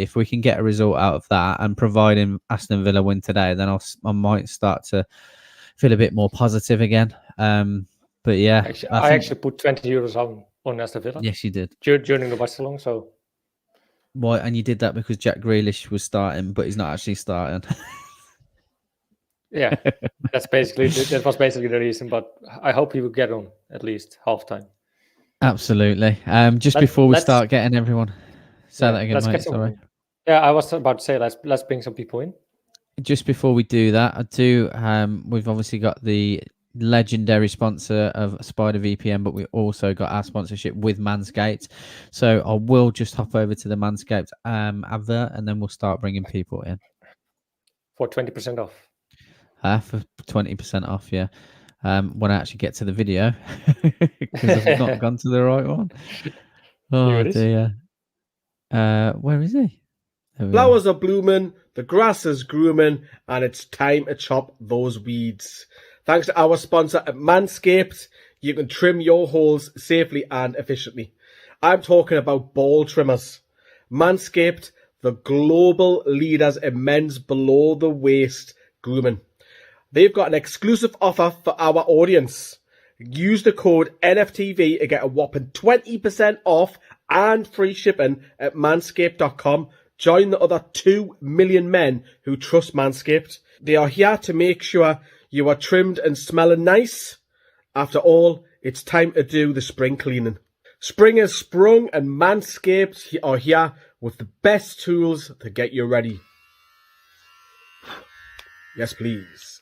If we can get a result out of that, and providing Aston Villa win today, then I might start to feel a bit more positive again. But yeah, I actually put 20 euros on Aston Villa. Yes, you did during the watch along. So why? And you did that because Jack Grealish was starting, but he's not actually starting. Yeah, that was basically the reason. But I hope he will get on at least halftime. Absolutely. Before we start getting everyone, say that again, mate. Sorry. Yeah, I was about to say let's bring some people in. Just before we do that, we've obviously got the legendary sponsor of Spider VPN, but we also got our sponsorship with Manscaped. So I will just hop over to the Manscaped advert, and then we'll start bringing people in for 20% off. For 20% off, yeah. When I actually get to the video, because I've not gone to the right one. Oh dear. Where is he? Flowers are blooming, the grass is grooming, and it's time to chop those weeds. Thanks to our sponsor at Manscaped, you can trim your holes safely and efficiently. I'm talking about ball trimmers. Manscaped, the global leaders in men's below-the-waist grooming. They've got an exclusive offer for our audience. Use the code NFTV to get a whopping 20% off and free shipping at manscaped.com. Join the other 2 million men who trust Manscaped. They are here to make sure you are trimmed and smelling nice. After all, it's time to do the spring cleaning. Spring has sprung and Manscaped are here with the best tools to get you ready. Yes, please.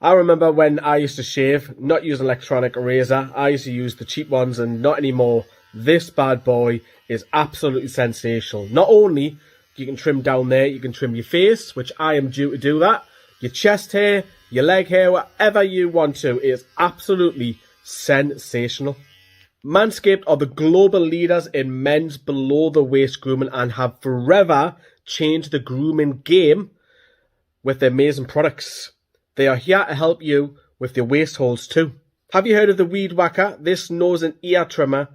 I remember when I used to shave, not use an electronic razor. I used to use the cheap ones, and not anymore. This bad boy is absolutely sensational. Not only you can trim down there, you can trim your face, which I am due to do that. Your chest hair, your leg hair, whatever you want to. It is absolutely sensational. Manscaped are the global leaders in men's below-the-waist grooming and have forever changed the grooming game with their amazing products. They are here to help you with your waist holes too. Have you heard of the Weed Whacker? This nose and ear trimmer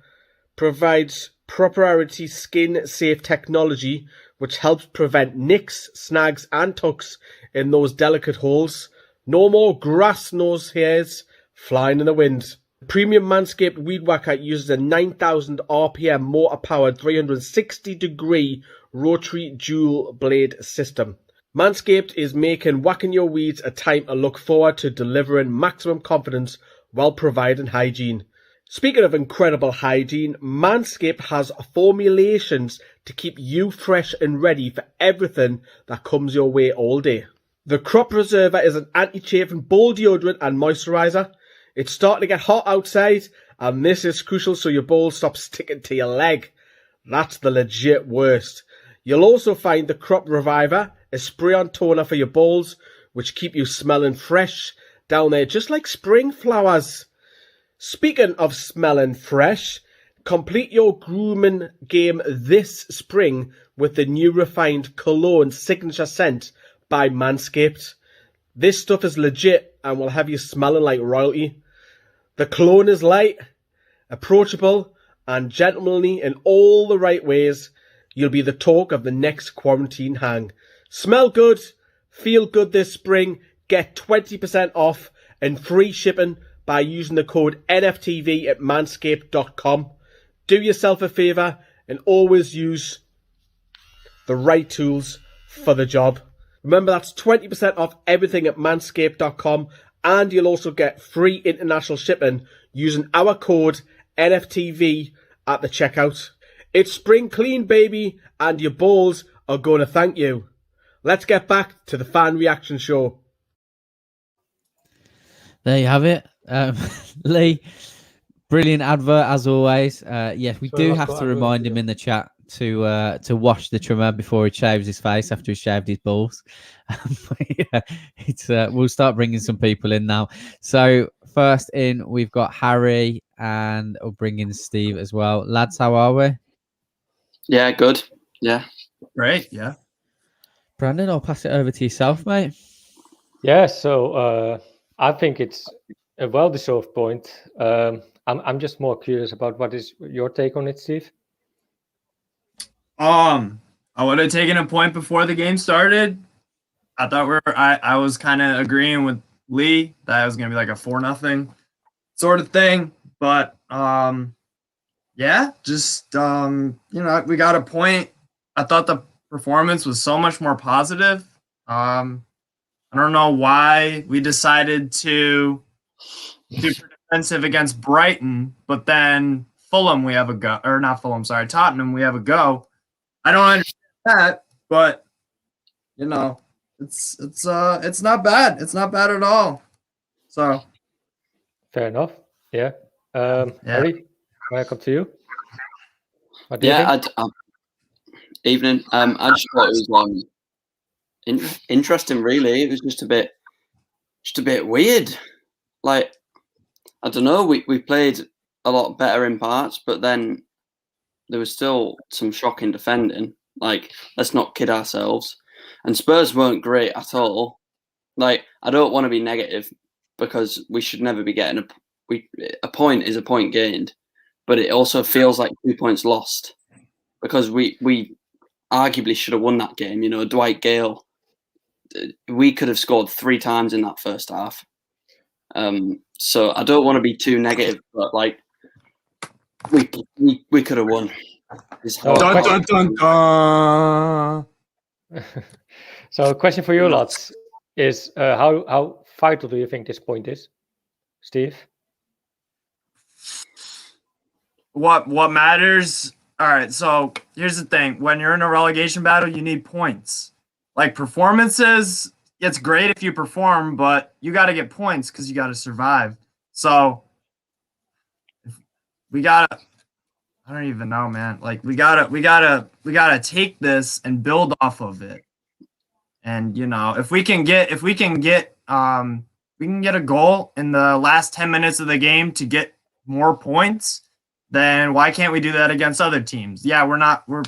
provides proprietary skin-safe technology which helps prevent nicks, snags and tucks in those delicate holes. No more grass nose hairs flying in the wind. Premium Manscaped Weed Whacker uses a 9,000 RPM motor-powered 360-degree rotary dual blade system. Manscaped is making whacking your weeds a time to look forward to, delivering maximum confidence while providing hygiene. Speaking of incredible hygiene, Manscaped has formulations to keep you fresh and ready for everything that comes your way all day. The Crop Preserver is an anti-chafing ball deodorant and moisturiser. It's starting to get hot outside, and this is crucial so your balls stop sticking to your leg. That's the legit worst. You'll also find the Crop Reviver, a spray-on toner for your balls, which keep you smelling fresh down there, just like spring flowers. Speaking of smelling fresh, complete your grooming game this spring with the new refined Cologne signature scent by Manscaped. This stuff is legit and will have you smelling like royalty. The cologne is light, approachable, and gentlemanly in all the right ways. You'll be the talk of the next quarantine hang. Smell good, feel good this spring, get 20% off and free shipping by using the code NFTV at manscaped.com. Do yourself a favour and always use the right tools for the job. Remember, that's 20% off everything at manscaped.com, and you'll also get free international shipping using our code NFTV at the checkout. It's spring clean, baby, and your balls are going to thank you. Let's get back to the fan reaction show. There you have it. Lee, brilliant advert as always. Yes, we do have to remind him in the chat to wash the trimmer before he shaves his face after he shaved his balls. We'll start bringing some people in now. So first in, we've got Harry, and we'll bring in Steve as well. Lads, how are we? Yeah, good. Yeah. Great, yeah. Brandon, I'll pass it over to yourself, mate. Yeah, so I think it's a well-deserved point. I'm just more curious about what is your take on it, Steve? I I would have taken a point before the game started. I thought I was kind of agreeing with Lee that it was gonna be like a 4-0 sort of thing, but yeah, just we got a point. I thought the performance was so much more positive. I don't know why we decided to do defensive against Brighton, but then Fulham we have a go, or not Fulham, sorry, Tottenham we have a go. I don't understand that, but it's not bad. It's not bad at all. So Fair enough. Yeah. Harry, welcome to you. What do you Yeah, think? evening. I just thought it was interesting. Really, it was just a bit weird. Like, I don't know. We played a lot better in parts, but then there was still some shocking defending. Like, let's not kid ourselves. And Spurs weren't great at all. Like, I don't want to be negative because we should never be getting a point is a point gained, but it also feels like 2 points lost because we arguably should have won that game. You know, Dwight Gale, we could have scored 3 times in that first half. So I don't want to be too negative, but like we could have won. dun, dun, dun, dun. So, question for you lots is how vital do you think this point is, Steve? What matters? All right, so here's the thing. When you're in a relegation battle, you need points. Like performances, it's great if you perform, but you got to get points because you got to survive. So we gotta. I don't even know, man. Like we gotta take this and build off of it. And if we can get a goal in the last 10 minutes of the game to get more points, then why can't we do that against other teams? Yeah, we're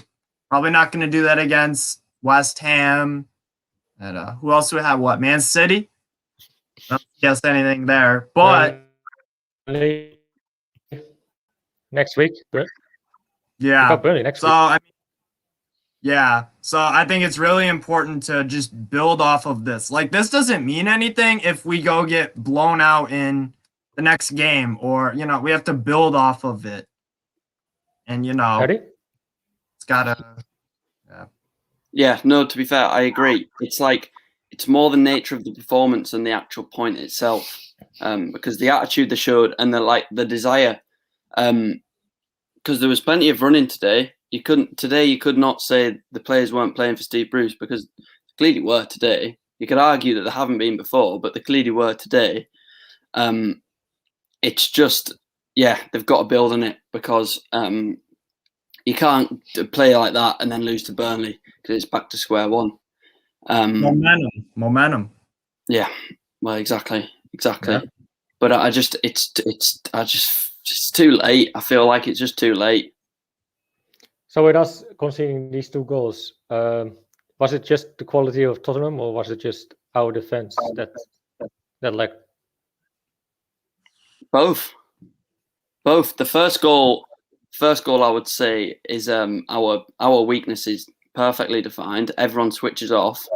probably not going to do that against West Ham. And who else do we have? What, Man City? Don't guess anything there, but next week. yeah. Burnley next So week. So I think it's really important to just build off of this. Like, this doesn't mean anything if we go get blown out in the next game, or we have to build off of it. And it's gotta. Yeah, no, to be fair, I agree. It's more the nature of the performance than the actual point itself. Because the attitude they showed and the desire, because there was plenty of running today. You could not say the players weren't playing for Steve Bruce because they clearly were today. You could argue that they haven't been before, but they clearly were today. It's just, they've got to build on it because you can't play like that and then lose to Burnley because it's back to square one. Momentum. Yeah, well, exactly. Yeah. But it's too late. I feel like it's just too late. So with us conceding these 2 goals, was it just the quality of Tottenham, or was it just our defense that lacked? Both. The first goal I would say is our weakness is perfectly defined. Everyone switches off,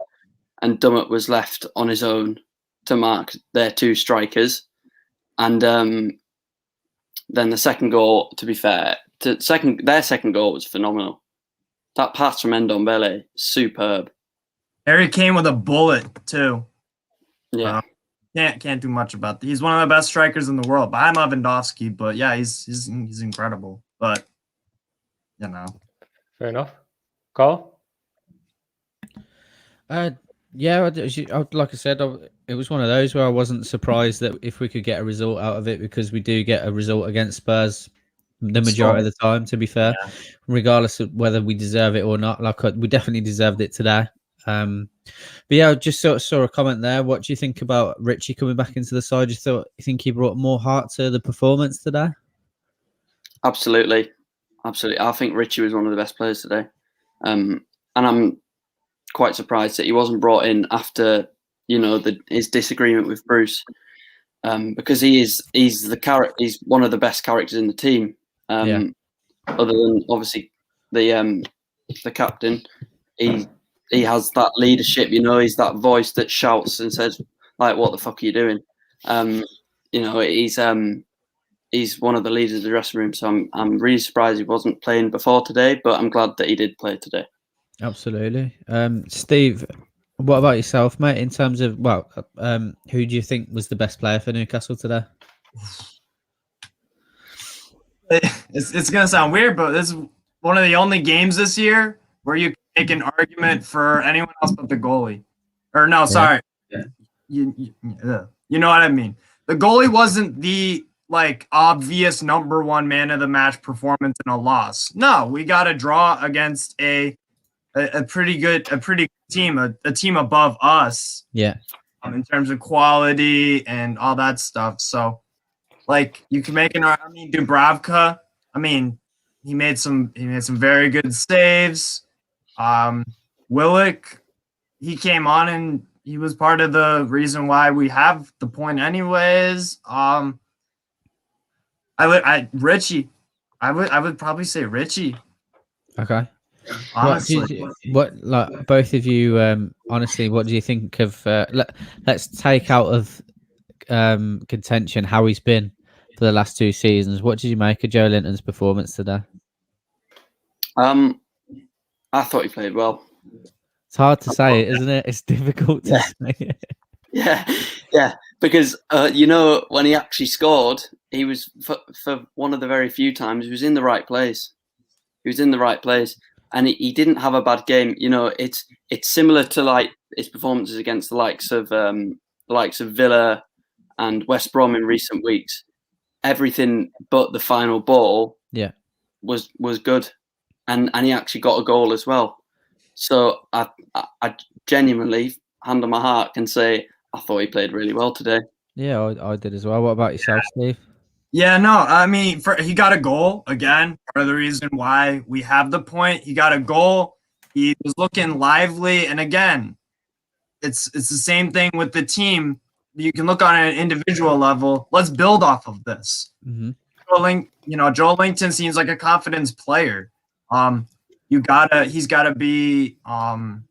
and Dummett was left on his own to mark their 2 strikers, and then the second goal, to be fair, their second goal was phenomenal. That pass from Ndombele, superb. Harry Kane with a bullet too. Yeah, can't do much about that. He's one of the best strikers in the world. Behind Lewandowski, but yeah, he's incredible. But Fair enough. Karl? Yeah, like I said, it was one of those where I wasn't surprised that if we could get a result out of it, because we do get a result against Spurs the majority of the time, to be fair, regardless of whether we deserve it or not. Like, we definitely deserved it today. But yeah, I just saw a comment there. What do you think about Richie coming back into the side? You think he brought more heart to the performance today? Absolutely. I think Richie was one of the best players today, and I'm quite surprised that he wasn't brought in after his disagreement with Bruce, because he's one of the best characters in the team, other than obviously the captain. he has that leadership. He's that voice that shouts and says, like, "What the fuck are you doing?" He's one of the leaders of the dressing room. So I'm really surprised he wasn't playing before today, but I'm glad that he did play today. Absolutely. Steve, what about yourself, mate? In terms of who do you think was the best player for Newcastle today? It's gonna sound weird, but this is one of the only games this year where you can make an argument for anyone else but the goalie. Or no, sorry, you know what I mean. The goalie wasn't the obvious number one man of the match performance in a loss. No, we got a draw against a pretty good team, a team above us. Yeah. In terms of quality and all that stuff. So, you can make Dubravka. He made some very good saves. Willick, he came on and he was part of the reason why we have the point anyways. Richie. I would probably say Richie. Okay. Honestly. Both of you, honestly, what do you think of let's take out of contention how he's been for the last 2 seasons. What did you make of Joe Linton's performance today? I thought he played well. It's hard to say it, isn't it? It's difficult to say. Yeah, because when he actually scored, he was for one of the very few times he was in the right place. And he didn't have a bad game. It's similar to his performances against the likes of Villa and West Brom in recent weeks. Everything but the final ball, was good, and he actually got a goal as well. So I genuinely, hand on my heart, can say I thought he played really well today. Yeah, I did as well. What about yourself, Steve? Yeah, no, he got a goal again. Part of the reason why we have the point, he got a goal. He was looking lively, and again, it's the same thing with the team. You can look on an individual level. Let's build off of this. Mm-hmm. Joe Linton seems like a confidence player. He's gotta be feeling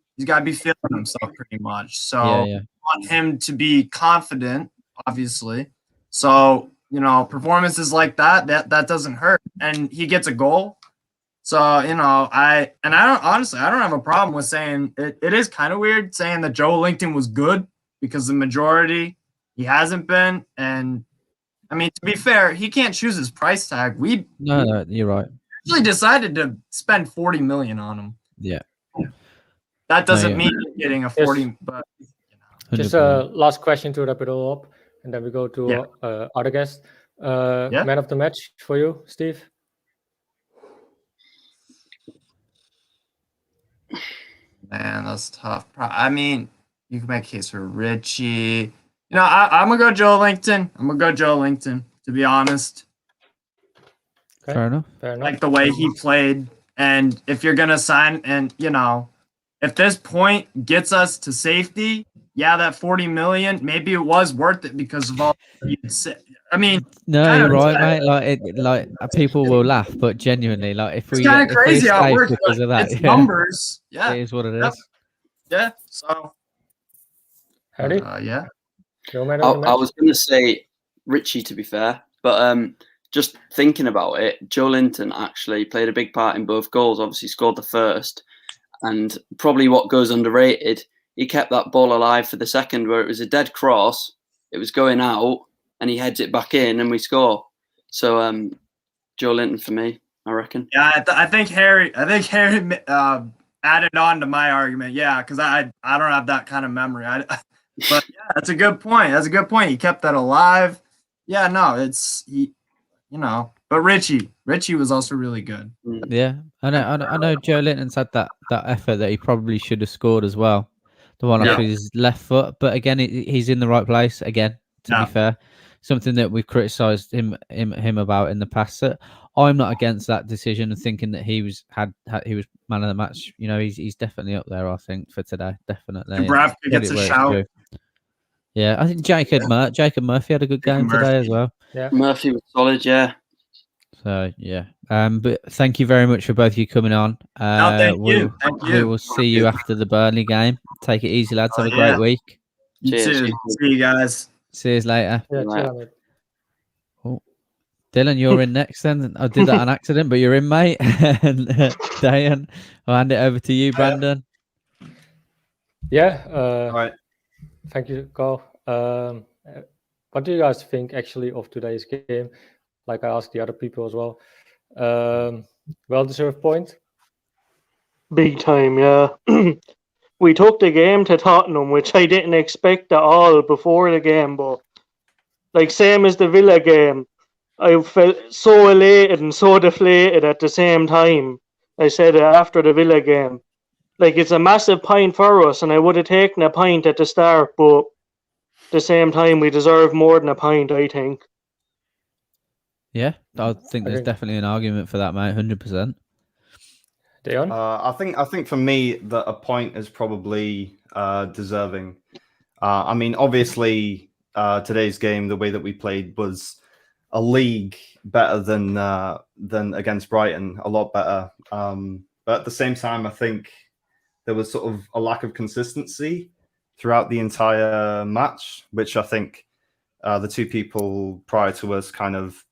himself pretty much. So I want him to be confident, obviously. So performances like that doesn't hurt, and he gets a goal. So I don't have a problem with saying it is kind of weird saying that Joe Linton was good, because the majority he hasn't been. And to be fair, he can't choose his price tag. No, you're right. Actually decided to spend 40 million on him. Yeah. That doesn't mean you're getting a 40, but just a last question to wrap it all up, and then we go to other guests. Man of the match for you, Steve? Man, that's tough. You can make a case for Richie. I'm gonna go Joe Linton. To be honest. Okay. Fair enough. Like the way he played, and if you're gonna sign, and if this point gets us to safety, that 40 million, maybe it was worth it because of all you said. No, you're right, mate. People will laugh, but genuinely, if it's kind of crazy how it works because of that. It's numbers. Yeah, it is what it is. Yeah. So, Harry? Yeah. I was going to say Richie, to be fair, but just thinking about it, Joe Linton actually played a big part in both goals. Obviously, scored the first, and probably what goes underrated, he kept that ball alive for the second, where it was a dead cross, it was going out, and he heads it back in, and we score. So, Joe Linton for me, I reckon. Yeah, I think Harry added on to my argument. Yeah, because I don't have that kind of memory. But yeah, that's a good point. He kept that alive. Yeah, no, but Richie was also really good. Yeah, I know Joe Linton's had that effort that he probably should have scored as well. The one off his left foot, but again, he's in the right place again. To be fair, something that we've criticised him about in the past. So I'm not against that decision and thinking that he was man of the match. He's definitely up there. I think for today, definitely. Dubravka gets a shout. Yeah, I think Jacob Murphy had a good game today as well. Yeah, Murphy was solid. Yeah. So yeah, But thank you very much for both of you coming on. Thank you. Thank We you. will see you after the Burnley game. Take it easy, lads. Have a great week. You Cheers. too. See you guys. See you later. Yeah, Right. chill, mate. Dylan, you're in next then. I did that on accident, but you're in, mate. And Diane, I'll hand it over to you, Brandon. Yeah. All right. Thank you, Carl. What do you guys think actually of today's game? Like I asked the other people as well. Well-deserved point. Big time, yeah. We took the game to Tottenham, which I didn't expect at all before the game, but like same as the Villa game, I felt so elated and so deflated at the same time. I said it after the Villa game. Like, it's a massive point for us, and I would have taken a point at the start, but at the same time, we deserve more than a point, I think. Yeah, I think there's Okay. definitely an argument for that, mate. 100%. Deon? I think for me that a point is probably deserving. I mean, obviously, today's game, the way that we played was a league better than against Brighton, a lot better. But at the same time, I think there was sort of a lack of consistency throughout the entire match, which I think the two people prior to us kind of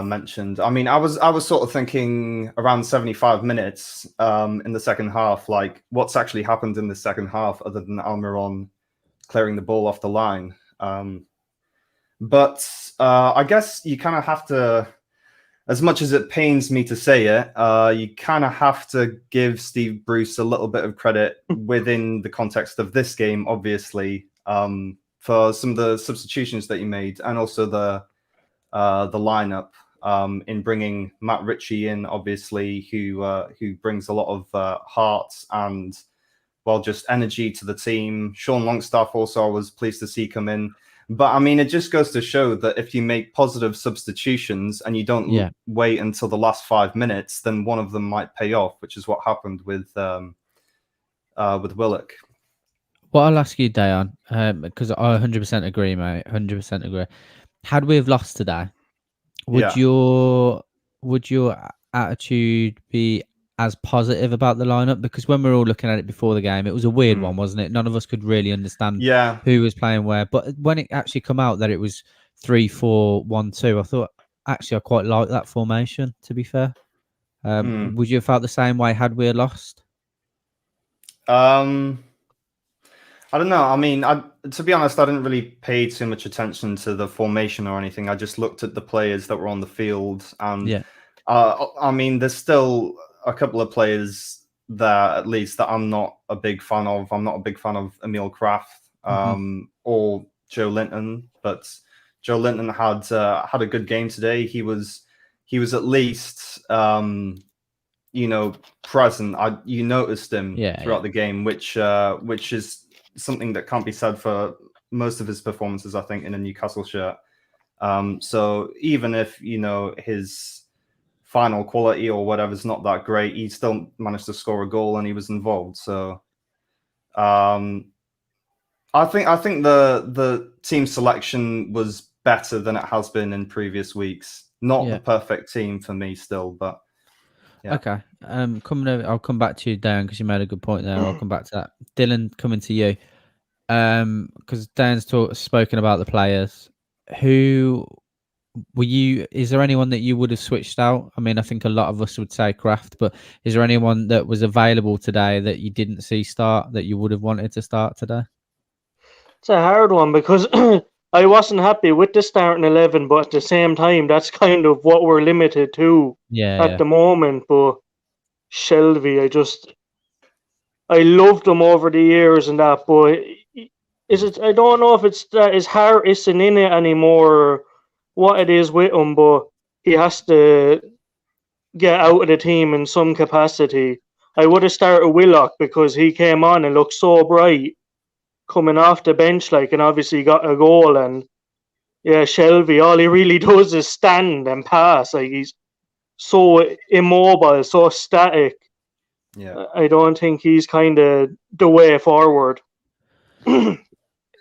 mentioned. I mean, I was sort of thinking around 75 minutes in the second half, like what's actually happened in the second half other than Almiron clearing the ball off the line. But I guess you kind of have to, as much as it pains me to say it, you kind of have to give Steve Bruce a little bit of credit within the context of this game, obviously, for some of the substitutions that he made, and also the lineup in bringing Matt Ritchie in, obviously, who brings a lot of heart and just energy to the team. Sean Longstaff also, I was pleased to see come in. But I mean, it just goes to show that if you make positive substitutions and you don't wait until the last 5 minutes, then one of them might pay off, which is what happened with Willock. What I'll ask you, Dayan, because I 100% agree, mate. 100% agree. Had we have lost today, would your attitude be as positive about the lineup? Because when we were all looking at it before the game, it was a weird one, wasn't it? None of us could really understand who was playing where. But when it actually come out that it was 3-4-1-2, I thought actually I quite like that formation. To be fair, would you have felt the same way had we lost? I don't know. I mean, to be honest, I didn't really pay too much attention to the formation or anything. I just looked at the players that were on the field, and I mean, there's still a couple of players there, at least, that I'm not a big fan of. I'm not a big fan of Emil Kraft or Joe Linton, but Joe Linton had a good game today. He was at least present. You noticed him throughout the game, which is something that can't be said for most of his performances, I think, in a Newcastle shirt. So even if his final quality or whatever is not that great, he still managed to score a goal and he was involved. So I think the team selection was better than it has been in previous weeks. Not the perfect team for me still, but okay. Coming over, I'll come back to you, Dan, because you made a good point there. I'll come back to that. Dylan, coming to you, because Dan's spoken about the players. Who were you? Is there anyone that you would have switched out? I mean, I think a lot of us would say Kraft, but is there anyone that was available today that you didn't see start that you would have wanted to start today? It's a hard one because I wasn't happy with the starting 11, but at the same time, that's kind of what we're limited to at the moment. But Shelby, I loved him over the years and that, but I don't know if it's that his heart isn't in it anymore or what it is with him, but he has to get out of the team in some capacity. I would have started Willock because he came on and looked so bright coming off the bench, and obviously got a goal. And Shelby, all he really does is stand and pass. He's so immobile, so static. I don't think he's kind of the way forward.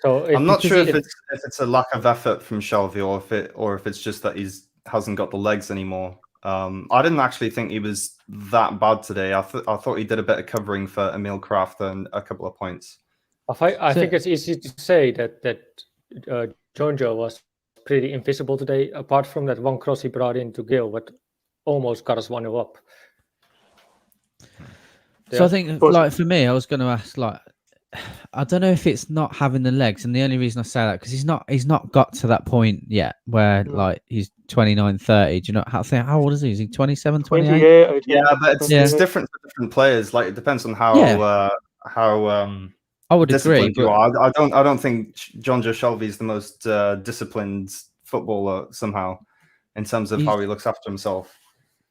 So I'm not sure if it's a lack of effort from Shelby or if it's just that he hasn't got the legs anymore. I didn't actually think he was that bad today. I thought he did a bit of covering for Emil Kraft and a couple of points. I think it's easy to say that Jonjo was pretty invisible today, apart from that one cross he brought in to Gil, but almost got us 1-0 up. So I think, like, for me, I was going to ask, like, I don't know if it's not having the legs, and the only reason I say that because he's not got to that point yet where like he's 29, 30. Do you know how old is he? Is he 27, 28? Yeah, but it's different for different players. Like, it depends on how I would agree. You are. I don't think Jonjo Shelvey is the most disciplined footballer somehow in terms of how he looks after himself.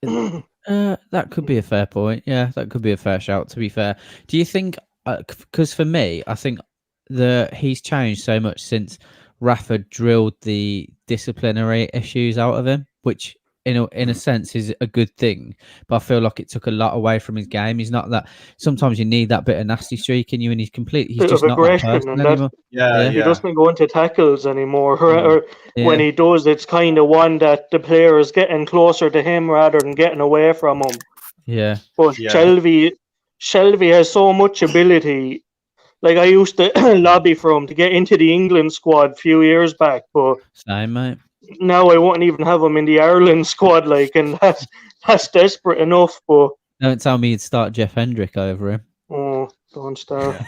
That could be a fair point. Yeah, that could be a fair shout. To be fair, do you think? Because for me, I think he's changed so much since Rafa drilled the disciplinary issues out of him, which in a sense is a good thing. But I feel like it took a lot away from his game. He's not that. Sometimes you need that bit of nasty streak in you, and he's just not that person anymore. He doesn't go into tackles anymore. Or when he does, it's kind of one that the player is getting closer to him rather than getting away from him. Yeah, but Shelvey has so much ability. Like, I used to lobby for him to get into the England squad a few years back, but same, mate. Now I won't even have him in the Ireland squad, like, and that's desperate enough. But don't tell me you'd start Jeff Hendrick over him. Oh, don't start.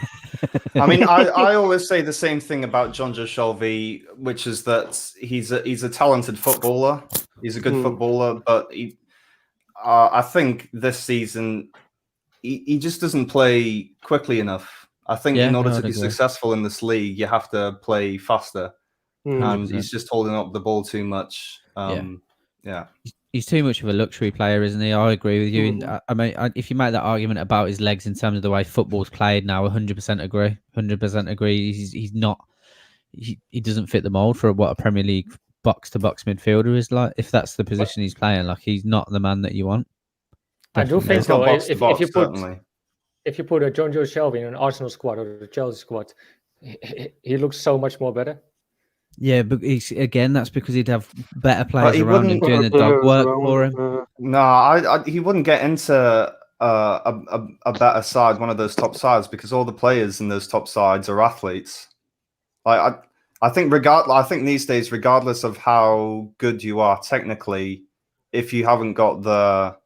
I mean, I always say the same thing about Jonjo Shelvey, which is that he's a talented footballer. He's a good footballer, but I think this season he just doesn't play quickly enough. I think in order to be successful in this league, you have to play faster. And he's just holding up the ball too much. He's too much of a luxury player, isn't he? I agree with you. And I mean, if you make that argument about his legs in terms of the way football's played now, 100% agree. 100% agree. He's not. He doesn't fit the mold for what a Premier League box-to-box midfielder is like. If that's the position he's playing, like, he's not the man that you want. Definitely. I do think so. If you put a Jonjo Shelvey in an Arsenal squad or the Chelsea squad, he looks so much more better. Yeah, but that's because he'd have better players around him doing the dog work for him. No, he wouldn't get into a better side, one of those top sides, because all the players in those top sides are athletes. Like, I think these days, regardless of how good you are technically, if you haven't got the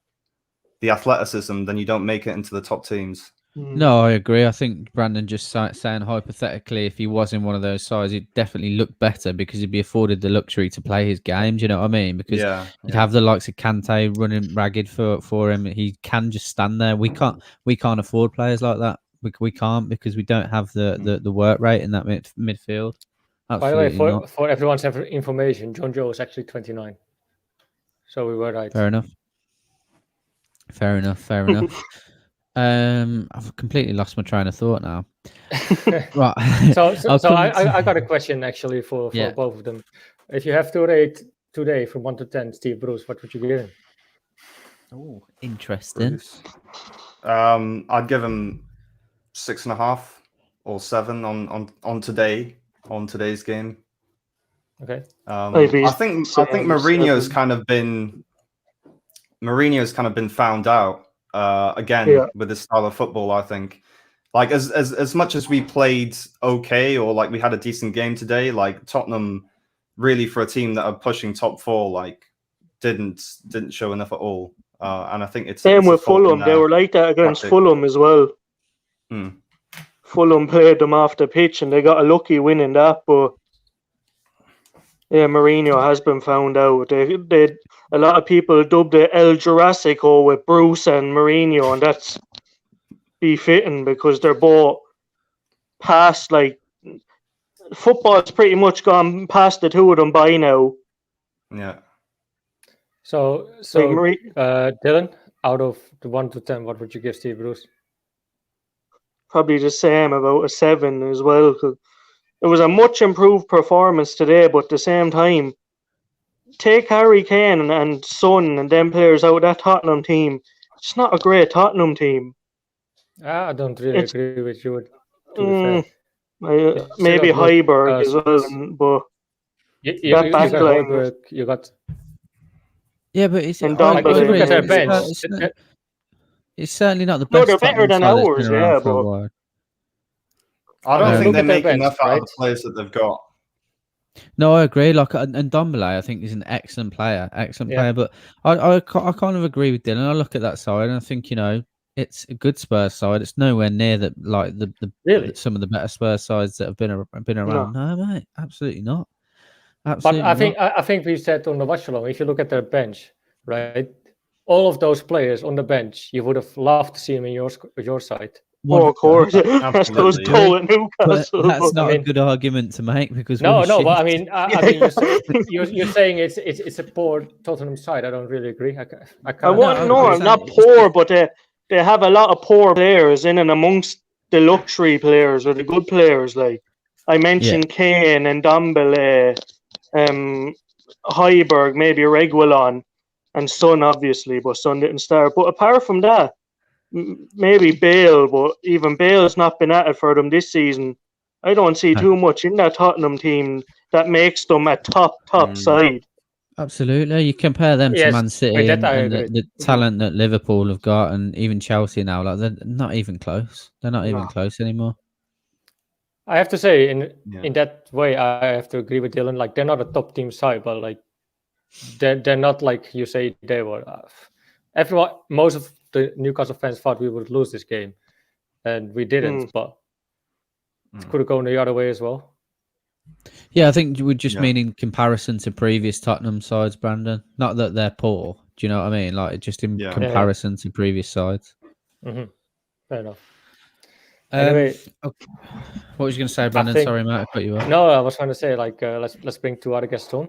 athleticism, then you don't make it into the top teams. No, I agree. I think Brandon just saying hypothetically, if he was in one of those sides, he'd definitely look better because he'd be afforded the luxury to play his game. Do you know what I mean? Because he'd have the likes of Kante running ragged for him. He can just stand there. We can't afford players like that. We can't because we don't have the work rate in that midfield. Absolutely. By the way, for everyone's information, Jonjo is actually 29. So we were right. Fair enough. I've completely lost my train of thought now. Right. So I got a question actually for both of them. If you have to rate today from 1 to 10, Steve Bruce, what would you give him? Oh, interesting. I'd give him 6.5 or 7 on today's game. Okay. I think Mourinho's kind of been found out. With this style of football, I think, like as much as we played okay or like we had a decent game today, like Tottenham really for a team that are pushing top 4, like didn't show enough at all. And I think it's same with Fulham. They were like that against Fulham as well. Fulham played them off the pitch and they got a lucky win in that, but Mourinho has been found out. They a lot of people dubbed it El Jurassico with Bruce and Mourinho, and that's befitting because they're both past, like, football's pretty much gone past the two of them by now. Yeah. So Dylan, out of the 1 to 10, what would you give Steve Bruce? Probably the same, about a 7 as well. Cause it was a much improved performance today, but at the same time, take Harry Kane and Son and them players out of that Tottenham team. It's not a great Tottenham team. I don't really agree with you. Maybe Højbjerg as well, but you got Højbjerg, you got Yeah, but it's And Like, if you look at their Dombele. bench, it's certainly not the No, best they're better Tottenham than side that's ours, been around yeah, for a but while. I don't think look they at their make bench, enough out of right? the players that they've got. No, I agree. Like, and Dombele, I think, is an excellent player, Yeah. But I kind of agree with Dylan. I look at that side and I think, it's a good Spurs side. It's nowhere near Really? some of the better Spurs sides that have been around. no. No, mate, absolutely not. But Absolutely not. I think we said on the watch along, if you look at their bench, right, all of those players on the bench, you would have loved to see them in your side. Oh, of course. That's those Absolutely, goal at But Newcastle. that's not I mean- a good argument to make because No, we're no, but I shit. mean, you're saying it's a poor Tottenham side. I don't really agree. I I can't. want No, no, I'm not saying- poor, but they have a lot of poor players in and amongst the luxury players or the good players. Like I mentioned, Kane and Dombele, Højbjerg, maybe Reguilon, and Son, obviously, but Son didn't start. But apart from that, maybe Bale, but even Bale's not been at it for them this season. I don't see too much in that Tottenham team that makes them a top side. Absolutely. You compare them to Yes, Man with City that I and agree. the talent that Liverpool have got and even Chelsea now, like they're not even close. They're not even No. close anymore. I have to say, in Yeah. that way, I have to agree with Dylan. Like, they're not a top team side, but like they're not like you say they were. Most of the Newcastle fans thought we would lose this game, and we didn't. But it could have gone the other way as well. Yeah, I think you would just Yeah. mean in comparison to previous Tottenham sides, Brandon. Not that they're poor. Do you know what I mean? Like just in Yeah. comparison to previous sides. Mm-hmm. Fair enough. Anyway, Okay. What was you going to say, Brandon? think- Sorry, mate, I cut you off. no, I was trying to say like let's bring two other guests on.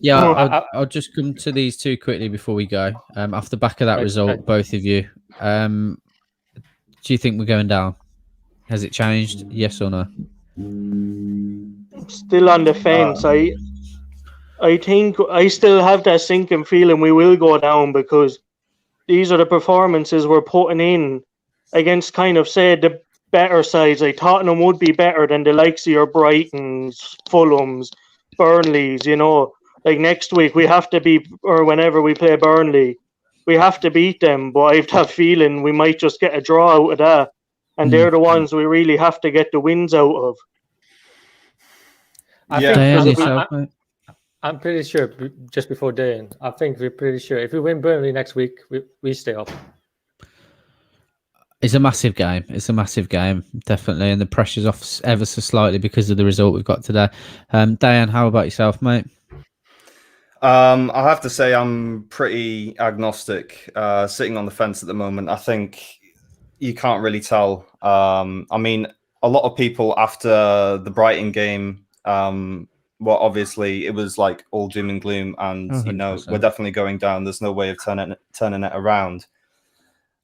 Yeah, Oh. I'll just come to these two quickly before we go. Off the back of that Okay. result, both of you, do you think we're going down? Has it changed? Yes or no? Still on the fence. I think I still have that sinking feeling we will go down because these are the performances we're putting in against kind of say the better sides. Like Tottenham would be better than the likes of your Brightons, Fulhams, Burnleys, Like next week we have to be, or whenever we play Burnley, we have to beat them. But I have that feeling we might just get a draw out of that. And they're the ones we really have to get the wins out of. I'm pretty sure, just before day, I think we're pretty sure if we win Burnley next week, we stay up. It's a massive game. It's a massive game, definitely. And the pressure's off ever so slightly because of the result we've got today. Diane, how about yourself, mate? I have to say I'm pretty agnostic, sitting on the fence at the moment. I think you can't really tell. I mean, a lot of people after the Brighton game, well, obviously it was like all doom and gloom, and 100%. we're definitely going down. There's no way of turning it around.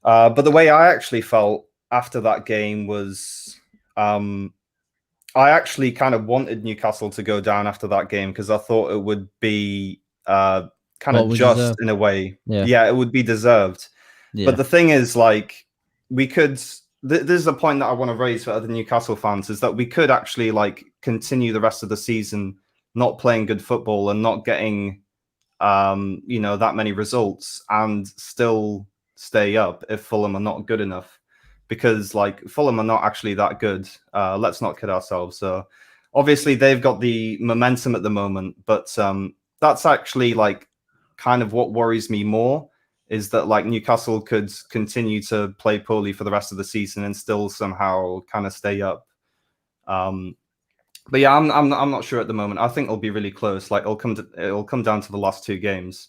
But the way I actually felt after that game was, I actually kind of wanted Newcastle to go down after that game because I thought it would be kind of just deserved. in a way. Yeah, it would be deserved. Yeah. But the thing is, like, we could. This is a point that I want to raise for other Newcastle fans: is that we could actually like continue the rest of the season not playing good football and not getting, that many results, and still stay up if Fulham are not good enough. Because like Fulham are not actually that good. Let's not kid ourselves. So obviously they've got the momentum at the moment, but that's actually like kind of what worries me more. Is that like Newcastle could continue to play poorly for the rest of the season and still somehow kind of stay up. But yeah, I'm not sure at the moment. I think it'll be really close. Like it'll come down to the last two games.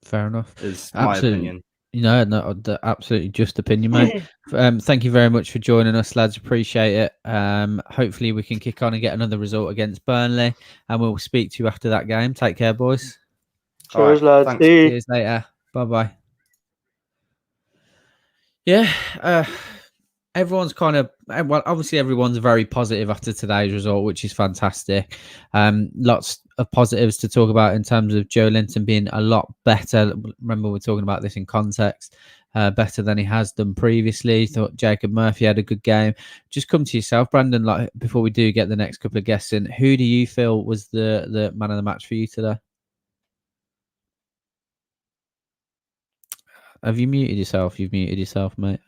Fair enough. Is my opinion. No, absolutely just opinion, mate. Thank you very much for joining us, lads. Appreciate it. Hopefully we can kick on and get another result against Burnley, and we'll speak to you after that game. Take care, boys. Cheers, All right, lads. thanks. See. Cheers later. Bye-bye. Yeah, everyone's kind of, well, obviously everyone's very positive after today's result, which is fantastic. Lots of positives to talk about in terms of Joe Linton being a lot better. Remember, we're talking about this in context. Better than he has done previously. Thought Jacob Murphy had a good game. Just come to yourself, Brandon, like before we do get the next couple of guests in. Who do you feel was the man of the match for you today? Have you muted yourself? You've muted yourself, mate.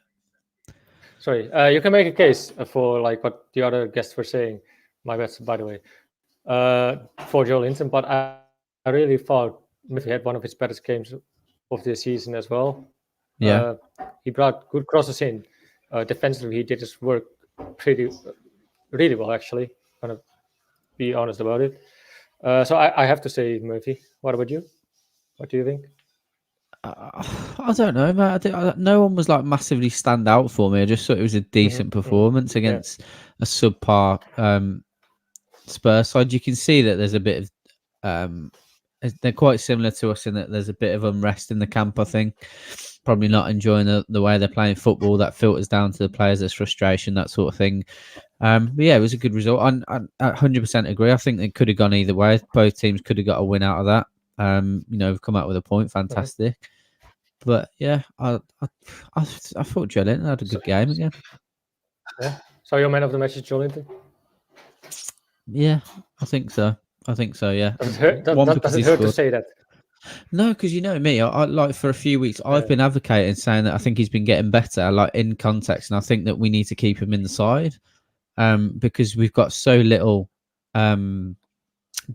Sorry, you can make a case for like what the other guests were saying. My bad, by the way, for Joe Linton, but I really thought Murphy had one of his best games of the season as well. Yeah. He brought good crosses in. Defensively, he did his work really well, actually. Gonna be honest about it. So I have to say Murphy. What about you? What do you think? I don't know, mate. No one was like massively stand out for me. I just thought it was a decent performance against a subpar Spurs side. You can see that there's a bit of they're quite similar to us in that there's a bit of unrest in the camp. I think probably not enjoying the way they're playing football. That filters down to the players. There's frustration, that sort of thing. But yeah, it was a good result. I 100% agree. I think it could have gone either way. Both teams could have got a win out of that. We've come out with a point. Fantastic. But yeah, I thought Joe Linton had a good game again. Yeah. So your man of the match is Joe Linton? Yeah, I think so. Yeah. Does it hurt to say that? No, because you know me, I like for a few weeks I've been advocating saying that I think he's been getting better, like in context, and I think that we need to keep him in the side, because we've got so little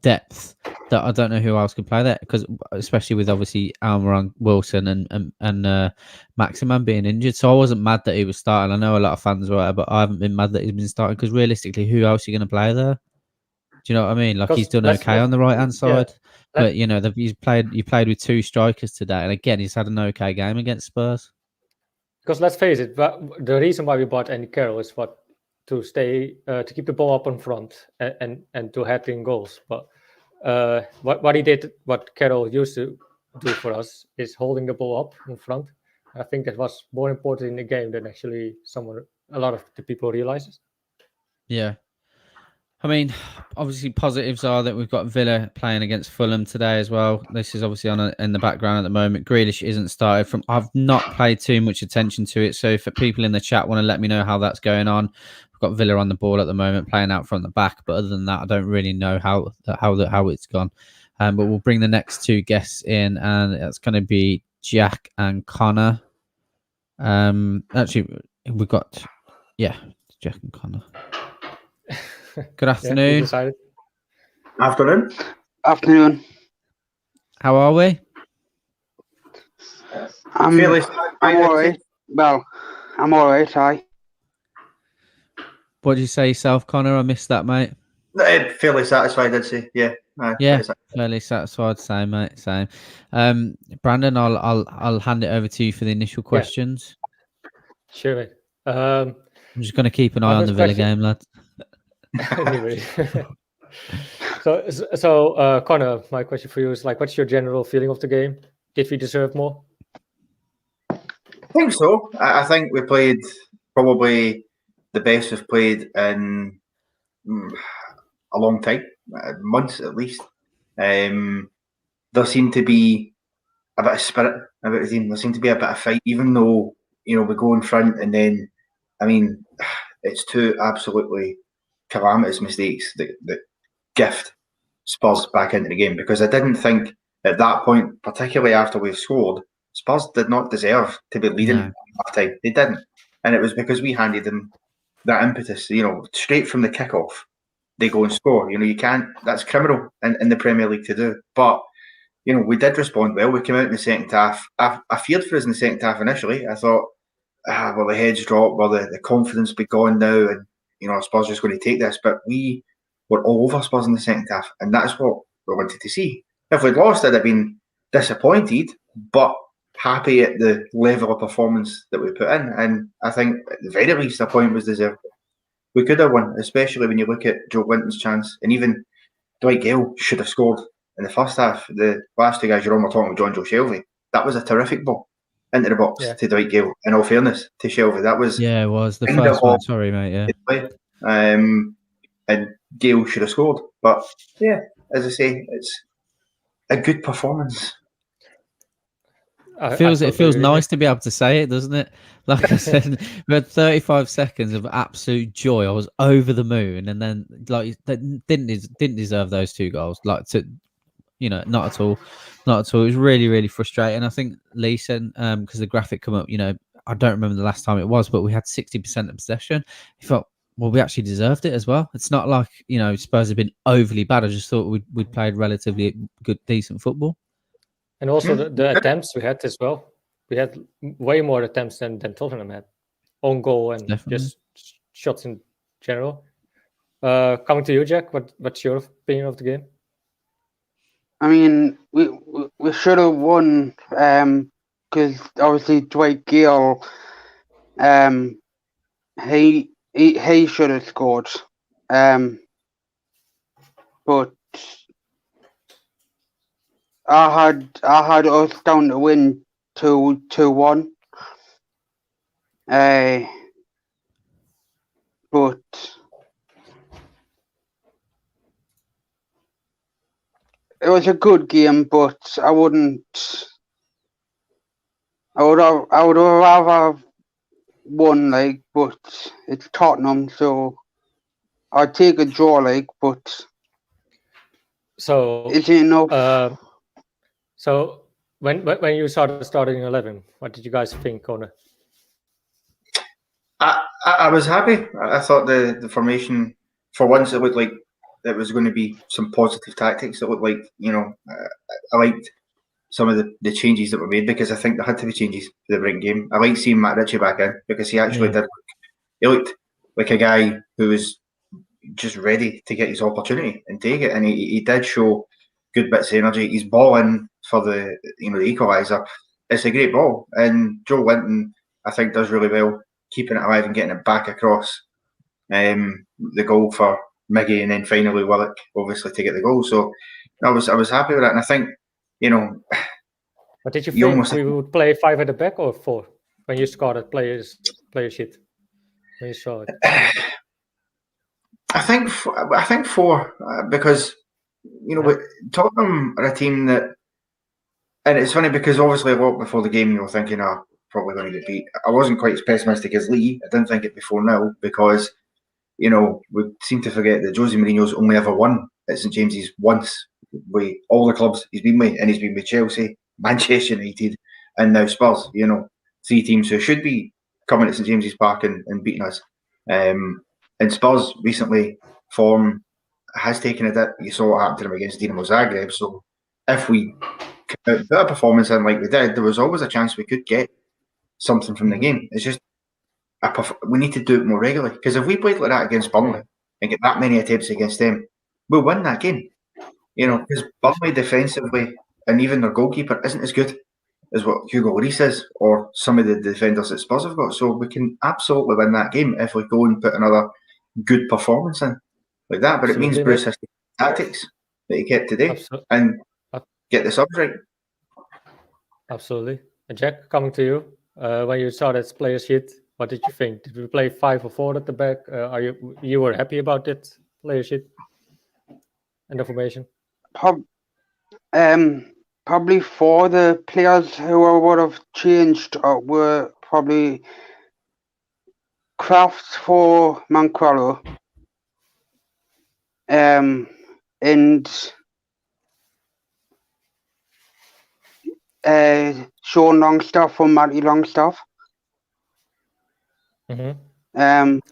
depth that I don't know who else could play that. Because especially with obviously Almiron, Wilson, and Maximin being injured, so I wasn't mad that he was starting. I know a lot of fans were, but I haven't been mad that he's been starting because realistically, who else are you going to play there? Do you know what I mean? Like he's done okay on the right hand side, but you know he played with two strikers today, and again he's had an okay game against Spurs. Because let's face it, the reason why we bought Andy Carroll is to keep the ball up in front and to head in goals. But what he did, what Carroll used to do for us, is holding the ball up in front. I think that was more important in the game than actually a lot of the people realizes. Yeah. I mean, obviously, positives are that we've got Villa playing against Fulham today as well. This is obviously in the background at the moment. Grealish isn't started I've not paid too much attention to it. So if people in the chat want to let me know how that's going on, we've got Villa on the ball at the moment, playing out from the back. But other than that, I don't really know how it's gone. But we'll bring the next two guests in, and it's going to be Jack and Connor. Actually, we've got Jack and Connor. Good afternoon. Afternoon. How are we? I'm all right. Well, I'm all right. Hi. What did you say yourself, Connor? I missed that, mate. Fairly satisfied, I'd say. Yeah. Fairly satisfied. Same, mate. Same. Brandon, I'll hand it over to you for the initial questions. Sure, mate. I'm just going to keep an eye on the Villa game, lads. Anyway, so Connor, my question for you is what's your general feeling of the game? Did we deserve more? I think so. I think we played probably the best we've played in a long time, months at least. There seemed to be a bit of spirit about the team. There seemed to be a bit of fight, even though we go in front and then, it's two absolutely calamitous mistakes that gift Spurs back into the game, because I didn't think at that point, particularly after we've scored, Spurs did not deserve to be leading at half time. They didn't. And it was because we handed them that impetus, straight from the kickoff, they go and score. You can't, that's criminal in the Premier League to do. But, we did respond well. We came out in the second half. I feared for us in the second half initially. I thought, will the heads drop? Will the confidence be gone now? And, Spurs just going to take this. But we were all over Spurs in the second half. And that's what we wanted to see. If we'd lost, I'd have been disappointed, but happy at the level of performance that we put in. And I think at the very least a point was deserved. We could have won, especially when you look at Joe Linton's chance. And even Dwight Gale should have scored in the first half. The last two guys you're on were talking about John Joe Shelvey. That was a terrific ball into the box to Dwight Gale. In all fairness to Shelvey, that was... Yeah, it was the first one. Sorry, mate, and Gale should have scored. But, yeah, as I say, it's a good performance. It feels nice to be able to say it, doesn't it? Like I said, we had 35 seconds of absolute joy. I was over the moon, and then they didn't deserve those two goals. not at all. Not at all. It was really, really frustrating. I think Lee said, because the graphic come up, I don't remember the last time it was, but we had 60% of possession. He felt, well, we actually deserved it as well. It's not like, Spurs have been overly bad. I just thought we'd played relatively good, decent football. And also the attempts we had as well. We had way more attempts than Tottenham had. Own goal and just shots in general. Coming to you, Jack, what's your opinion of the game? I mean, we should have won because obviously Dwight Gale, he should have scored, but I had us down to win 2-1. But it was a good game, but I would have rather won, but it's Tottenham, so I'd take a draw, but so is it enough? So when you started starting 11, what did you guys think on it? I was happy. I thought the formation, for once, it looked like it was going to be some positive tactics. It looked like, I liked some of the changes that were made, because I think there had to be changes for the Brighton game. I liked seeing Matt Ritchie back in, because he actually he looked like a guy who was just ready to get his opportunity and take it, and he did show good bits of energy. He's balling for the the equaliser. It's a great ball, and Joe Linton, I think, does really well keeping it alive and getting it back across the goal for Miggy, and then finally Willock, obviously, to get the goal. So I was happy with that, and I think But did you think we would play 5 at the back or 4 when you scored at player sheet when you saw it? I think 4 because Tottenham are a team that, and it's funny because obviously a lot before the game you were thinking, probably going to get beat. I wasn't quite as pessimistic as Lee. I didn't think it before now, because we seem to forget that Jose Mourinho's only ever won at St James's once with all the clubs he's been with, and he's been with Chelsea, Manchester United, and now Spurs. 3 teams who should be coming to St James's Park and beating us. And Spurs recently, form has taken a dip. You saw what happened to them against Dinamo Zagreb. So if we put a performance in like we did, there was always a chance we could get something from the game. It's just we need to do it more regularly, because if we played like that against Burnley and get that many attempts against them, we'll win that game. Because Burnley defensively, and even their goalkeeper, isn't as good as what Hugo Lloris is, or some of the defenders that Spurs have got. So we can absolutely win that game if we go and put another good performance in like that. But it means Bruce has to tactics that he kept today and get the subs right. Absolutely. And Jack, coming to you, when you saw that player sheet, what did you think? Did we play 5 or 4 at the back? Are you were happy about that player sheet and the formation? Probably 4. The players who would have changed were probably Crafts for Manquillo, and Sean Longstaff for Matty Longstaff. I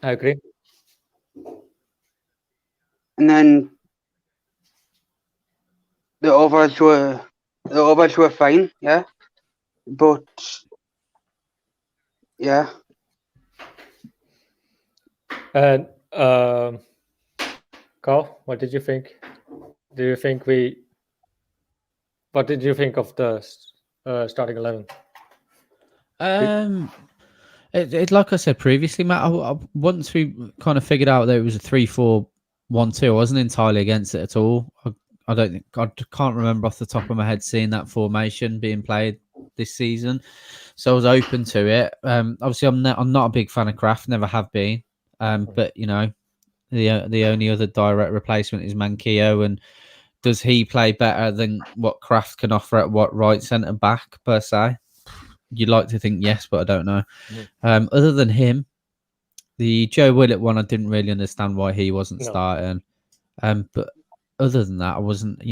agree. And then the others were fine, yeah. But yeah. And Carl, what did you think? What did you think of the starting 11? Like I said previously, Matt, once we kind of figured out that it was a 3-4-1-2, I wasn't entirely against it at all. I can't remember off the top of my head seeing that formation being played this season, so I was open to it. Obviously, I'm not a big fan of Kraft, never have been. But the only other direct replacement is Manquillo, and does he play better than what Kraft can offer at what right centre back per se? You'd like to think yes, but I don't know. Other than him, the Joe Willett one, I didn't really understand why he wasn't starting. But other than that, I wasn't,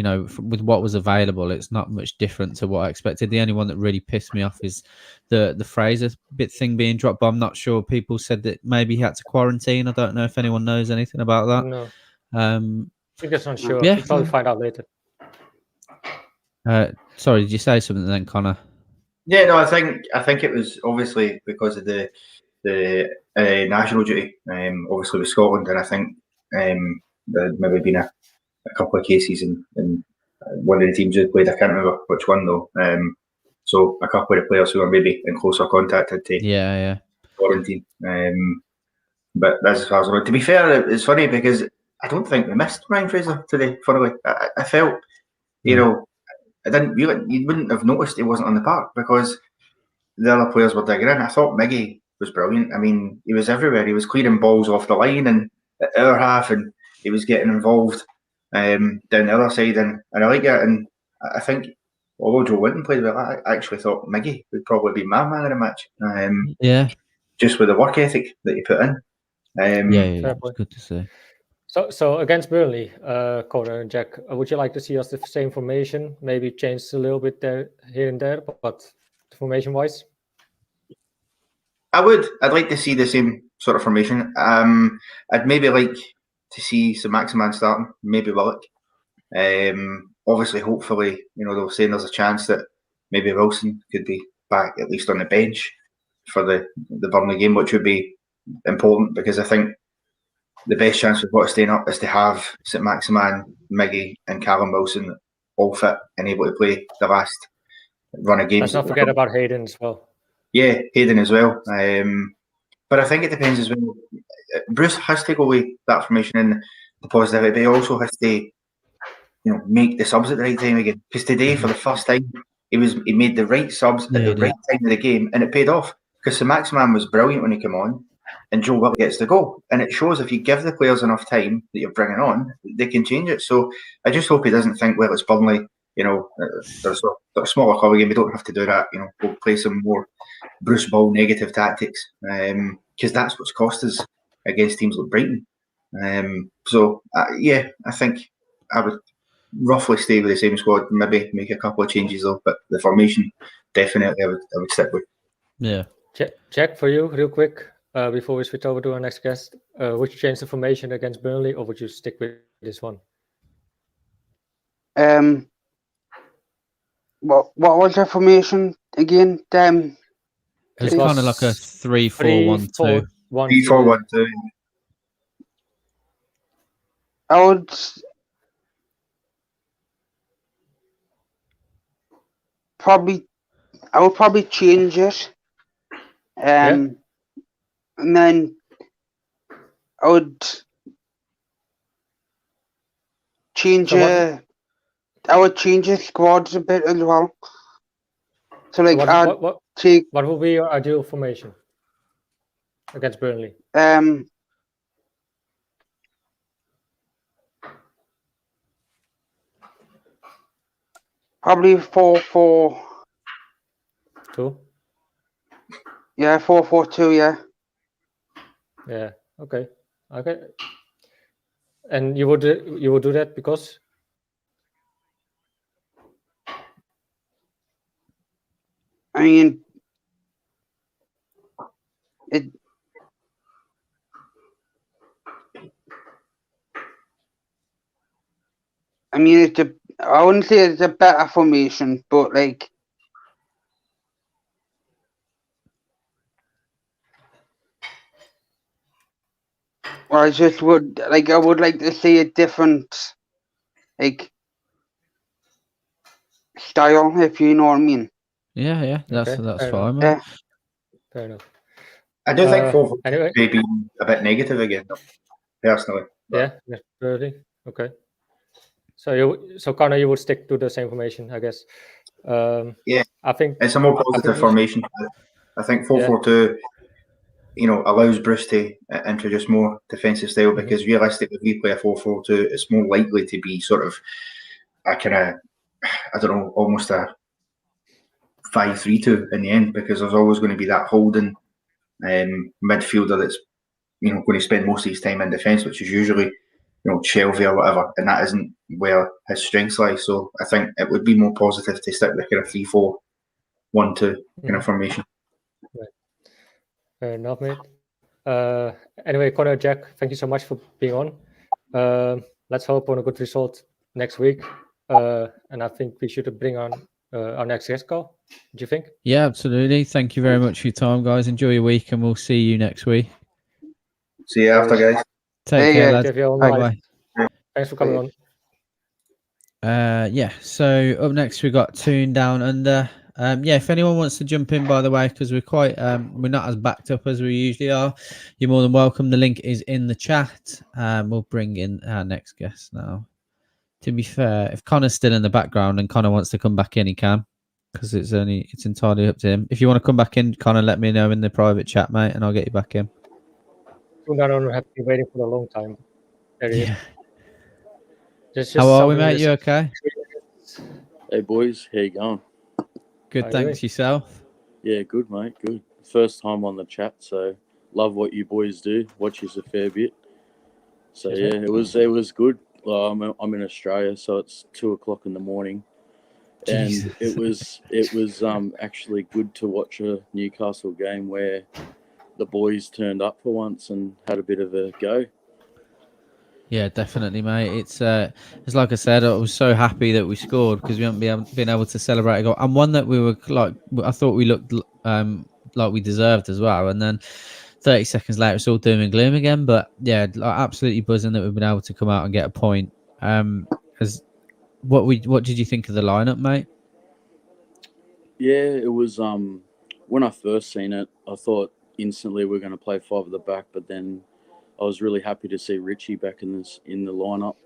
with what was available, it's not much different to what I expected. The only one that really pissed me off is the Fraser bit thing being dropped, but I'm not sure. People said that maybe he had to quarantine. I don't know if anyone knows anything about that. No, Um, I think it's not sure. Yeah. We'll probably find out later. Sorry, did you say something then, Connor? Yeah, no, I think it was obviously because of the national duty, obviously with Scotland, and I think there maybe been a couple of cases in one of the teams who played. I can't remember which one though. So a couple of the players who were maybe in closer contact had to quarantine. But that's as far as I know. To be fair, it's funny because I don't think we missed Ryan Fraser today. Funnily, I felt, I didn't really. You wouldn't have noticed he wasn't on the park because the other players were digging in. I thought Miggy was brilliant. I mean, he was everywhere. He was clearing balls off the line and at our half, and he was getting involved down the other side, and I like it. And I think, although Joe Winton played well, I actually thought Miggy would probably be my man of the match. Just with the work ethic that he put in. It's good to see. So against Burnley, Connor and Jack, would you like to see us the same formation? Maybe change a little bit there, here and there, but formation-wise? I would. I'd like to see the same sort of formation. I'd maybe like to see saint-maximin starting, maybe Willock. Obviously, hopefully, they were saying there's a chance that maybe Wilson could be back at least on the bench for the Burnley game, which would be important because I think the best chance we've got of staying up is to have saint-maximin, Miggy, and Callum Wilson all fit and able to play the last run of games. Let's not forget about Hayden as well. Yeah, Hayden as well. But I think it depends as well. Bruce has to go with that formation in the positivity, but he also has to, make the subs at the right time again. Because today, for the first time, he made the right subs at the right time of the game, and it paid off. Because saint-maximin was brilliant when he came on, and Joe Willock gets the goal. And it shows if you give the players enough time that you're bringing on, they can change it. So I just hope he doesn't think, well, it's Burnley, there's a smaller club again, we don't have to do that. We'll play some more Bruce Ball negative tactics because that's what's cost us against teams like Brighton. I think I would roughly stay with the same squad, maybe make a couple of changes though, but the formation definitely I would stick with. Yeah. Jack, for you, real quick, before we switch over to our next guest, would you change the formation against Burnley, or would you stick with this one? What was the formation again? It's kind of like a 3-4-1-2. 3-4-1-2. I would probably change it. And then I would change the squads a bit as well. So like what will be your ideal formation against Burnley? Probably 4-4-2. Yeah, 4-4-2. Yeah. Yeah. Okay. And you would do that because? I mean, I wouldn't say it's a better formation, but like, I would like to see a different, like, style, if you know what I mean. Yeah, that's fine, man. Yeah. Fair enough. I do think 4-4 anyway, may be a bit negative again, though, personally. Yeah, really. Okay. So Connor, you would stick to the same formation, I guess. Yeah, I think it's a more positive formation. I think 4-4-2, allows Bruce to introduce more defensive style because realistically, if we play a 4-4-2, it's more likely to be sort of a kind of, I don't know, almost a 5-3-2 in the end because there's always going to be that holding midfielder that's going to spend most of his time in defence, which is usually Shelby or whatever, and that isn't where his strengths lie. So I think it would be more positive to stick with kind of 3-4-1-2 kind of formation. Right. Fair enough, mate. Anyway, Connor, Jack, thank you so much for being on. Let's hope on a good result next week. And I think we should bring on our next guest, Carl. Do you think? Yeah, absolutely. Thank you very much for your time, guys. Enjoy your week, and we'll see you next week. See you after, guys. Take care, lads. Bye. Thanks for coming on. Yeah, so up next we got Toon Down Under. Yeah, if anyone wants to jump in, by the way, because we're quite we're not as backed up as we usually are, you're more than welcome. The link is in the chat. We'll bring in our next guest now. To be fair, if Connor's still in the background and Connor wants to come back in, he can, because it's entirely up to him. If you want to come back in, Connor, let me know in the private chat, mate, and I'll get you back in. Toon Down Under have been waiting for a long time. There he is. Just How are we, mate? You okay? Hey, boys. How you going? Good, thanks. Yourself? Yeah, good, mate. Good. First time on the chat, so love what you boys do. Watch us a fair bit. So yeah, it was good. I'm in Australia, so it's 2:00 in the morning, and Jesus. it was actually good to watch a Newcastle game where the boys turned up for once and had a bit of a go. Yeah, definitely, mate. It's like I said, I was so happy that we scored because we haven't been able to celebrate a goal, and one that we were like, I thought we looked like we deserved as well. And then 30 seconds later, it's all doom and gloom again. But yeah, like, absolutely buzzing that we've been able to come out and get a point. What did you think of the lineup, mate? Yeah, it was when I first seen it, I thought instantly we're going to play 5 at the back, but then I was really happy to see Richie back in the lineup.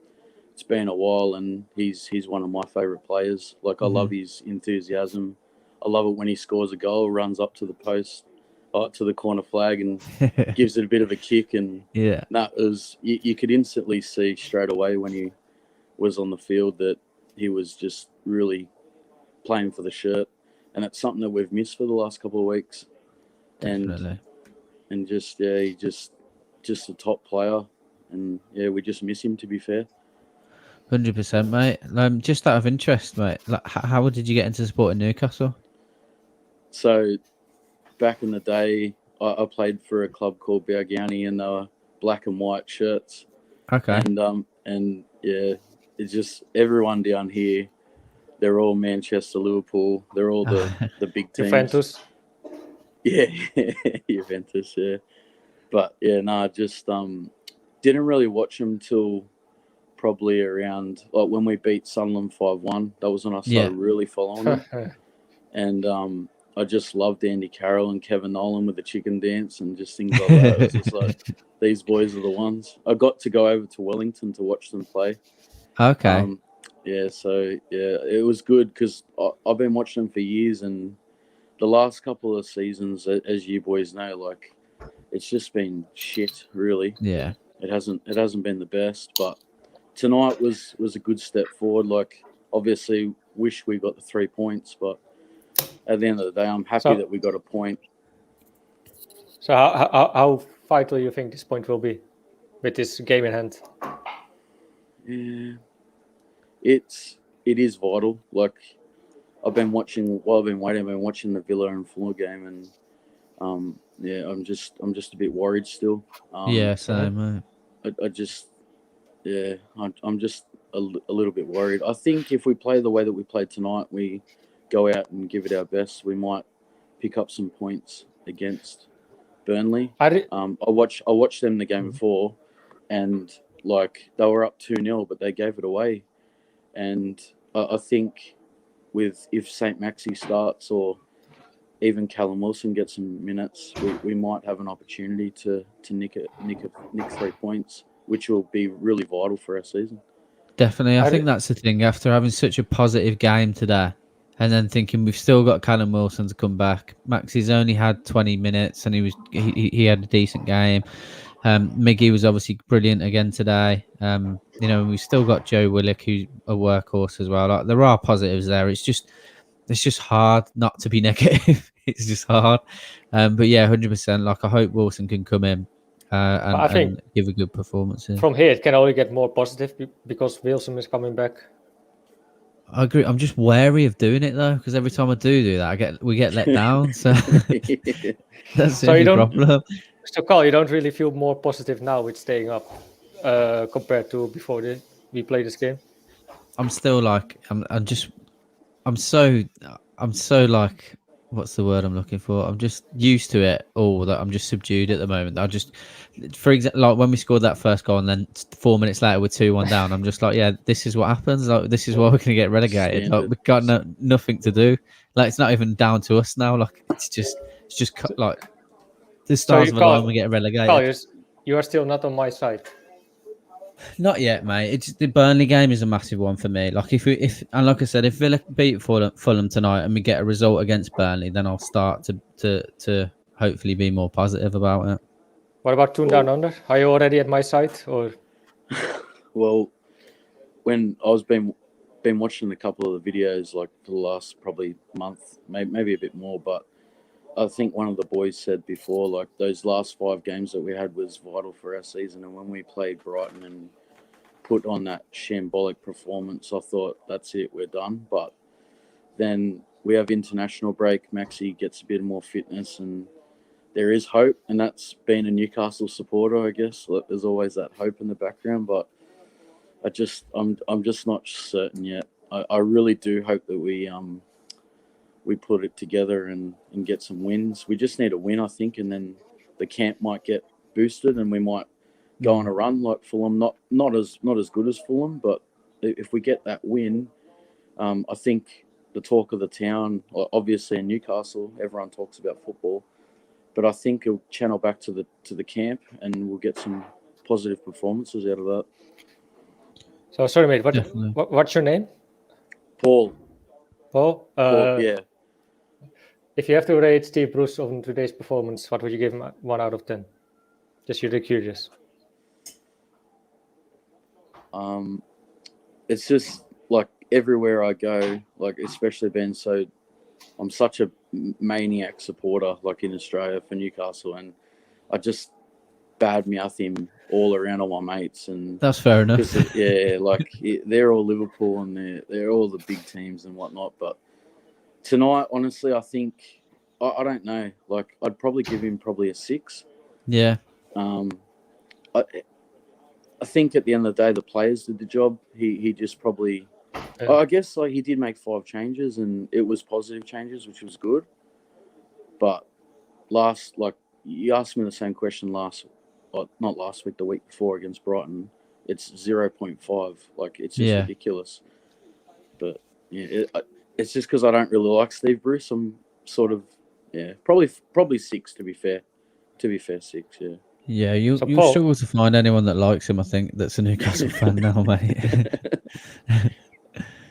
It's been a while, and he's one of my favourite players. Like, I love his enthusiasm. I love it when he scores a goal, runs up to the post, to the corner flag, and gives it a bit of a kick. And you could instantly see straight away when he was on the field that he was just really playing for the shirt, and it's something that we've missed for the last couple of weeks. Definitely. And just just a top player, and yeah, we just miss him, to be fair. 100%, mate. Just out of interest, mate, like, how did you get into supporting Newcastle? So back in the day, I played for a club called Bergiani, and they were black and white shirts. Okay. And yeah, it's just everyone down here, they're all Manchester, Liverpool, they're all the big teams. Juventus. Yeah, Juventus, yeah. But yeah, no, just didn't really watch them till probably around when we beat Sunderland 5-1. That was when I started really following it. And I just loved Andy Carroll and Kevin Nolan with the chicken dance and just things like that. It was just like, these boys are the ones. I got to go over to Wellington to watch them play. Okay. Yeah, so yeah, it was good because I've been watching them for years, and the last couple of seasons, as you boys know, like, it's just been shit, really. Yeah. It hasn't been the best, but tonight was a good step forward. Like, obviously, wish we got the 3 points, but at the end of the day, I'm happy that we got a point. So how vital you think this point will be with this game in hand? Yeah, it is vital. Like, I've been watching the Villa and Fulham game, and yeah, I'm just a bit worried still. Yeah, same, mate. I'm just a little bit worried. I think if we play the way that we played tonight, we go out and give it our best, we might pick up some points against Burnley. I watched them the game before, and like, they were up 2-0, but they gave it away. And I think if Saint-Maxi starts, or even Callum Wilson gets some minutes, we might have an opportunity to nick 3 points, which will be really vital for our season. Definitely. I think that's the thing. After having such a positive game today, and then thinking we've still got Callum Wilson to come back. Maxi's only had 20 minutes, and he had a decent game. Miggy was obviously brilliant again today. We've still got Joe Willock, who's a workhorse as well. Like, there are positives there. It's just hard not to be negative. It's just hard. But yeah, 100%. Like, I hope Wilson can come in. and give a good performance. From here, it can only get more positive because Wilson is coming back. I agree. I'm just wary of doing it though, because every time I do that, we get let down. So that's the only problem. So Karl, you don't really feel more positive now with staying up compared to before we played this game? I'm still like I'm so like, what's the word I'm looking for? I'm just used to it all. That I'm just subdued at the moment. For example, like when we scored that first goal and then 4 minutes later we're 2-1 down, I'm just like, yeah, this is what happens. Like, this is why we're gonna get relegated. Like, we've got nothing to do. Like, it's not even down to us now. Like, it's just like the stars of a line, we get relegated. Karl, you are still not on my side. Not yet, mate. The Burnley game is a massive one for me. Like, and like I said, if Villa beat Fulham tonight and we get a result against Burnley, then I'll start to hopefully be more positive about it. What about Toon Down Under? Are you already at my side, or? Well, when I was been watching a couple of the videos, like for the last probably month, maybe a bit more, but I think one of the boys said before, like those last 5 games that we had was vital for our season. And when we played Brighton and put on that shambolic performance, I thought, that's it, we're done. But then we have international break. Maxi gets a bit more fitness and there is hope. And that's being a Newcastle supporter, I guess. There's always that hope in the background, but I'm just not certain yet. I really do hope that we put it together and get some wins. We just need a win, I think, and then the camp might get boosted and we might go on a run like Fulham. Not as good as Fulham, but if we get that win, I think the talk of the town, obviously in Newcastle, everyone talks about football, but I think it'll channel back to the camp and we'll get some positive performances out of that. So sorry, mate. What's your name? Paul. Paul? Yeah. If you have to rate Steve Bruce on today's performance, what would you give him 1 out of 10? Just really curious. It's just like everywhere I go, like especially I'm such a maniac supporter, like in Australia for Newcastle, and I just badmouth him all around all my mates, and that's fair enough. Yeah, like they're all Liverpool and they're all the big teams and whatnot. But tonight, honestly, I think I don't know. Like I'd probably give him a 6. Yeah. I think at the end of the day, the players did the job. He just probably, I guess, like he did make 5 changes and it was positive changes, which was good. But you asked me the same question not last week, the week before against Brighton. It's 0.5. Like it's just ridiculous. But yeah, it's just because I don't really like Steve Bruce. I'm sort of probably 6 to be fair. 6, yeah. Yeah, you struggle to find anyone that likes him, I think, that's a Newcastle fan now, mate.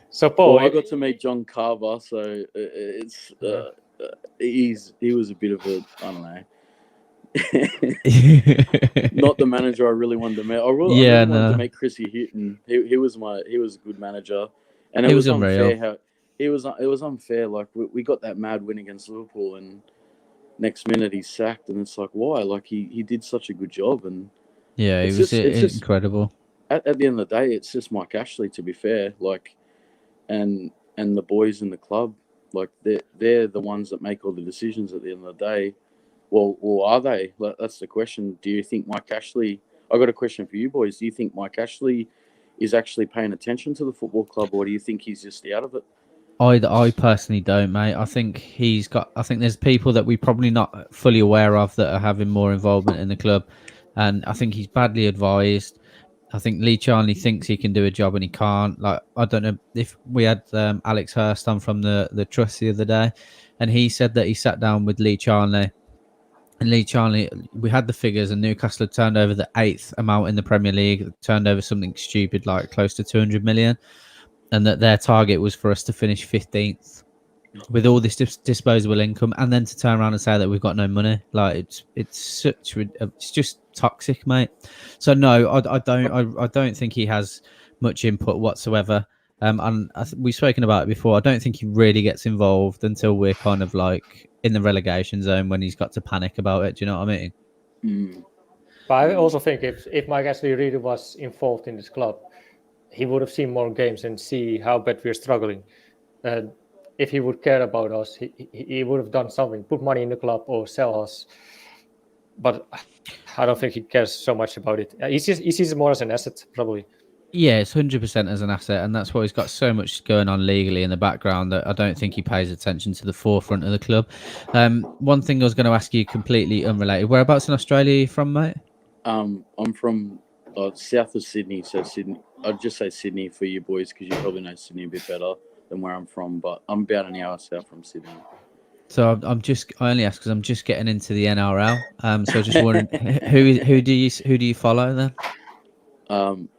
So, Paul, I got to meet John Carver, so it's he was a bit of a, I don't know, not the manager I really wanted to meet. I really wanted to meet Chrissy Hutton. He was a good manager, and it was unfair it was unfair. Like we got that mad win against Liverpool, and next minute he's sacked, and it's like, why? Like he did such a good job, and it was incredible. At the end of the day, it's just Mike Ashley, to be fair. Like, and the boys in the club, like they're the ones that make all the decisions at the end of the day. Well, are they? That's the question. Do you think Mike Ashley? I got a question for you boys. Do you think Mike Ashley is actually paying attention to the football club, or do you think he's just out of it? I personally don't, mate. I think there's people that we're probably not fully aware of that are having more involvement in the club, and I think he's badly advised. I think Lee Charnley thinks he can do a job and he can't. Like, I don't know if we had Alex Hurst on from the Trust the other day, and he said that he sat down with Lee Charnley, and Lee Charnley, we had the figures, and Newcastle had turned over the 8th amount in the Premier League, turned over something stupid like close to 200 million. And that their target was for us to finish 15th with all this disposable income, and then to turn around and say that we've got no money. Like it's just toxic, mate. So no, I don't think he has much input whatsoever. And we've spoken about it before. I don't think he really gets involved until we're kind of like in the relegation zone when he's got to panic about it. Do you know what I mean? But I also think if Mike Ashley really was involved in this club, he would have seen more games and see how bad we're struggling. If he would care about us, he would have done something, put money in the club or sell us. But I don't think he cares so much about it. He sees it more as an asset, probably. Yeah, it's 100% as an asset, and that's why he's got so much going on legally in the background that I don't think he pays attention to the forefront of the club. One thing I was going to ask you, completely unrelated. Whereabouts in Australia are you from, mate? I'm from south of Sydney, so Sydney. I'd just say Sydney for you boys because you probably know Sydney a bit better than where I'm from. But I'm about an hour south from Sydney. So I only ask because I'm just getting into the NRL. So just wondering who do you follow then?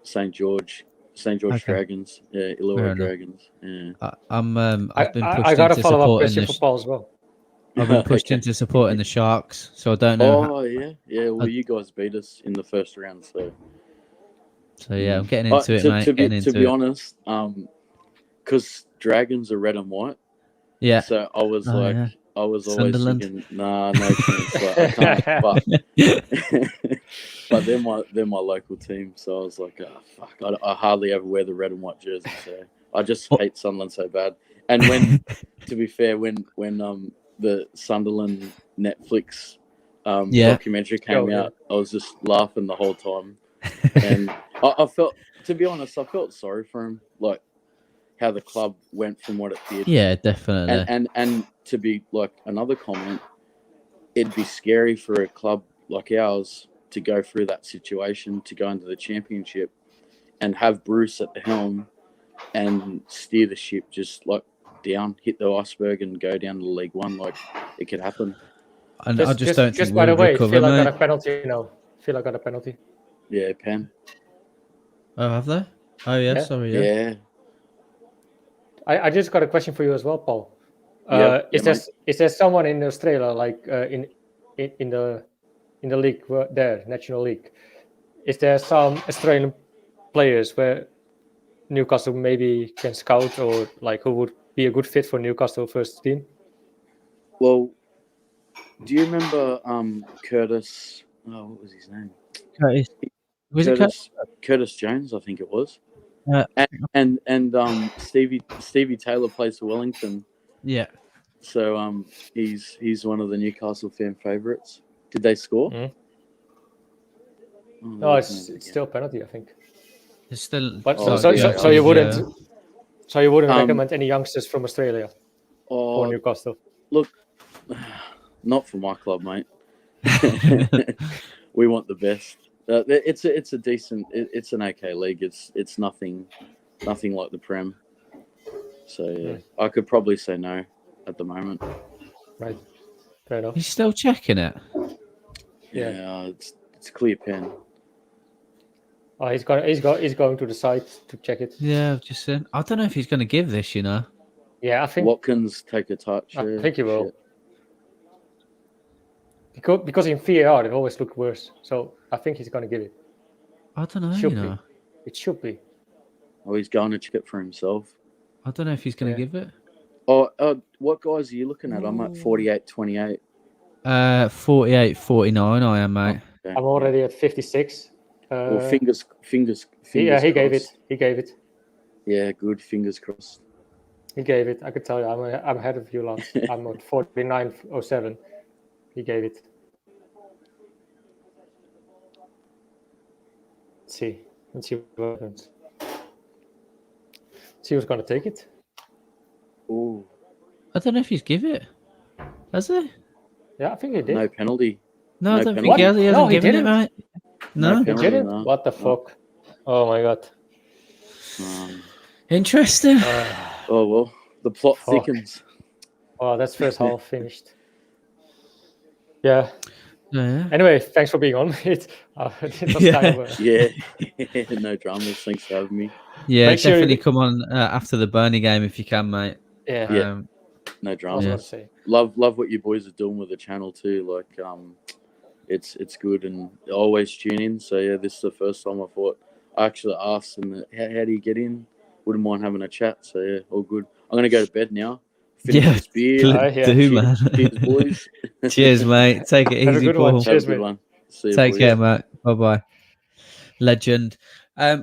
St. George Okay. Dragons, yeah, Illawarra Dragons. Yeah. I've been pushed I got a into follow-up supporting question for Paul as well. I've been pushed into supporting the Sharks, so I don't know. Oh yeah. Well, you guys beat us in the first round, so yeah, I'm getting into it, mate. To be honest, because Dragons are red and white. Yeah. So I was I was always Sunderland. thinking, nah, no chance. Like, I can't. But they're my local team, so I was like, oh, fuck, I hardly ever wear the red and white jersey, so I just hate Sunderland so bad. And when, to be fair, when the Sunderland Netflix documentary came out, I was just laughing the whole time, and I felt, to be honest, I felt sorry for him, like how the club went from what it did. Yeah, definitely. And to be like another comment, it'd be scary for a club like ours to go through that situation, to go into the championship and have Bruce at the helm and steer the ship just like down, hit the iceberg and go down to League One. Like it could happen. And I just don't think just by the we'll way, recover, Phil, I mate. got a penalty now. Phil, I got a penalty. Yeah, pen. Oh, have they? Oh, yeah. Sorry, Yeah. I just got a question for you as well, Paul. Is there someone in Australia, like in the league there, National League? Is there some Australian players where Newcastle maybe can scout, or like who would be a good fit for Newcastle first team? Well, do you remember Curtis? Oh, what was his name? Curtis. Was it Curtis? Curtis Jones, I think it was. And Stevie Taylor plays for Wellington. Yeah. So he's one of the Newcastle fan favourites. Did they score? Mm. No, it's still a penalty, I think. It's still. But so you wouldn't recommend any youngsters from Australia for Newcastle? Look, not for my club, mate. We want the best. It's a decent. It's an okay league. It's nothing like the Prem. So yeah, I could probably say no at the moment. Right, fair enough. He's still checking it. Yeah, it's clear pen. Oh, he's going to the site to check it. Yeah, I've just seen. I don't know if he's going to give this. Yeah, I think Watkins take a touch. I think he will. Because in VAR it always looked worse, so I think he's going to give it. I don't know. It should be. Oh, he's going to check it for himself. I don't know if he's going to give it. Oh, what guys are you looking at? I'm at 48-28. 48-49 I am, mate. Okay. I'm already at 56. Well, fingers Yeah, he crossed. gave it. Yeah, good. Fingers crossed. He gave it. I could tell you, I'm ahead of you, lads. I'm at 49.07. He gave it. Let's see what happens. See who's going to take it. Ooh. I don't know if he's give it. Has he? Yeah, I think he did. No penalty. No, I don't penalty. think he hasn't given didn't. it, mate. No, He penalty, didn't? no. What the fuck? Oh my god. Interesting. Oh well, the plot Fuck. thickens. Oh, that's first half finished. Yeah. Yeah. Anyway, thanks for being on. It was kind of Yeah, no dramas. Thanks for having me. Yeah, Make sure definitely you- come on after the Burnley game if you can, mate. yeah. Yeah. No I was dramas. going to say. Love what you boys are doing with the channel too. Like, it's good, and always tune in. So yeah, this is the first time I thought I actually asked them, how do you get in? Wouldn't mind having a chat. So yeah, all good. I'm gonna go to bed now. Finish this beer. Do, man. Cheers, boys. Cheers, mate. Take it Have a easy, good one. Paul. Have a Cheers, good mate. one. See you, Take boys. care, mate. Bye. Legend. I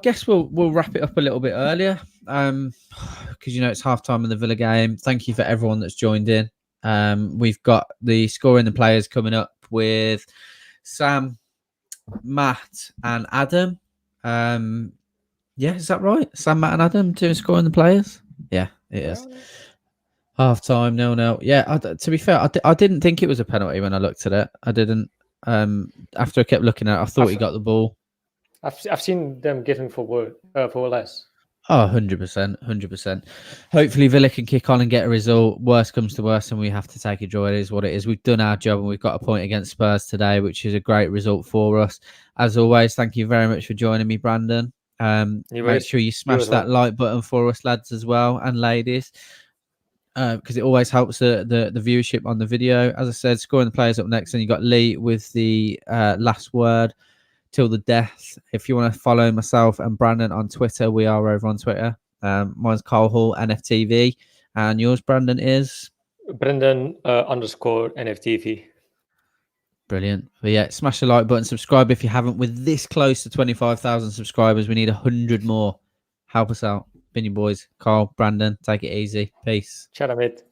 guess we'll wrap it up a little bit earlier. Because it's half time in the Villa game. Thank you for everyone that's joined in. We've got the scoring the players coming up with Sam, Matt, and Adam. Is that right? Sam, Matt, and Adam doing scoring the players. Yeah, it is. Half time, 0-0. Yeah, to be fair, I didn't think it was a penalty when I looked at it. I didn't. After I kept looking at it, I thought he got the ball. I've seen them getting for less. Oh, 100%. Hopefully Villa can kick on and get a result. Worst comes to worst and we have to take a draw. It is what it is. We've done our job and we've got a point against Spurs today, which is a great result for us. As always, thank you very much for joining me, Brandon. Make sure you smash that like button for us, lads, as well, and ladies, because it always helps the viewership on the video. As I said, scoring the players up next, and you got Lee with the last word till the death. If you want to follow myself and Brandon on Twitter, we are over on Twitter. Mine's Karl Hall NFTV, and yours, Brandon, is Brendan _ NFTV. Brilliant. But yeah, smash the like button, subscribe if you haven't. We're this close to 25,000 subscribers. We need 100 more. Help us out. Been your boys, Karl, Brandon. Take it easy. Peace. Chat a bit.